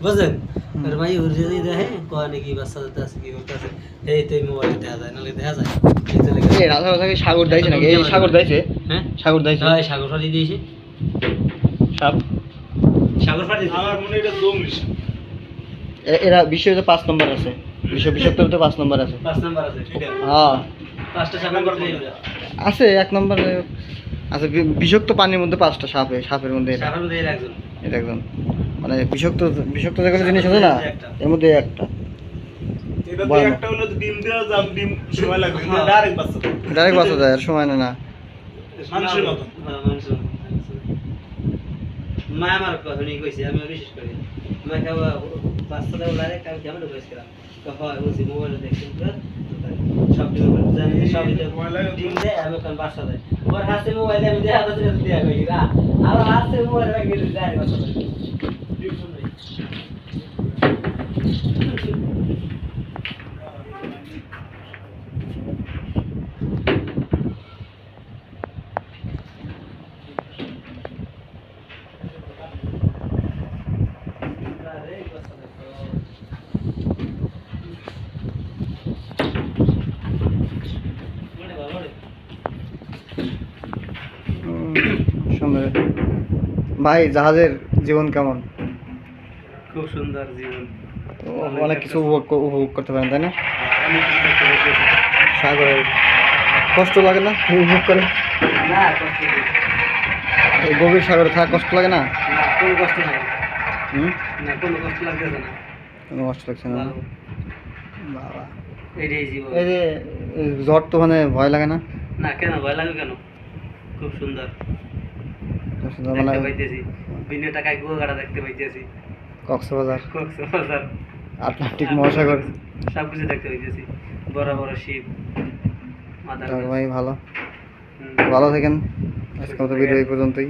বুঝলেন? আর ভাই ওর যদি দেখে কয় নাকি বাচ্চা যাতে আছে কি করতেছে এই তো মোবাইলে দেখা যায় নাহলে দেখা যায় এই রাধা রাধাকে সাগর দাইছে নাকি? এই সাগর দাইছে? হ্যাঁ সাগর দাইছে? হ্যাঁ সাগর ফাড়ি দিয়েছে সাপ সাগর ফাড়ি আমার মনে এটা জমিস এরা বিশ্বে 5 নম্বর আছে, বিশ্ব বিষাক্তর তো 5 নম্বর আছে। 5 নাম্বার আছে ঠিক আছে হ্যাঁ 5টা সাগর ফাড়ি আছে, 1 নম্বরে আছে। বিষাক্ত পানির মধ্যে 5টা সাপের মধ্যে এটা সাগর দিয়ে একজন এটা একদম মানে বিষাক্ত যেগুলো জিনিস আছে না এর মধ্যে একটা এটা তো একটা হলো ডিম দেওয়া যাম ডিম সময় লাগবে ডাইরেক্ট বাচ্চা ডাইরেক্ট বাঁচা যায়, আর সময় নেয় না। মানুষের মতো মা আমার কথা নিয়ে কইছে আমি বিশেষ করি মা খাওয়া বাচ্চাটা লাগে কাল কেমন কইছিলাম তো হয় বলছি মোবাইলে দেখছি সব ডিম জানি যে সব ডিম দেয় আমি কোন বাচ্চা দেয় ওর হাতে মোবাইলে আমি দেখা যাচ্ছে দেয়া কই না আর হাতে মোবাইলে রাখি দেয় বাচ্চা দেয় সুন্দর। ভাই জাহাজের জীবন কেমন? খুব সুন্দর জীবন তো অনেক কিছু উপভোগ করতে পারেন তাই না? অনেক কিছু দেখতে পাচ্ছি সাগরের কষ্ট লাগে না উপভোগ করে? না কষ্ট নেই এই গভীর সাগরে থাকা কষ্ট লাগে না? না কোনো কষ্ট নাই হুম, না কোনো কষ্ট লাগতেছে না কোনো কষ্ট লাগছে না? ভালো বাবা, এটাই জীবন এই যে এই ঝড় তো মানে ভয় লাগে না? না কেন ভয় লাগে কেন খুব সুন্দর মানে দেখতে পাইতেছি বিনা টাকায় কুয়াকাটা দেখতে পাইতেছি কক্সবাজার, কক্সবাজার আটলান্টিক মহাসাগর। সব কিছু দেখতে পাইতেছি বড় বড় শিপ মাথার যাক ভাই ভালো হুম। ভালো থাকেন। আজকে মতো ভিডিও এই পর্যন্তই।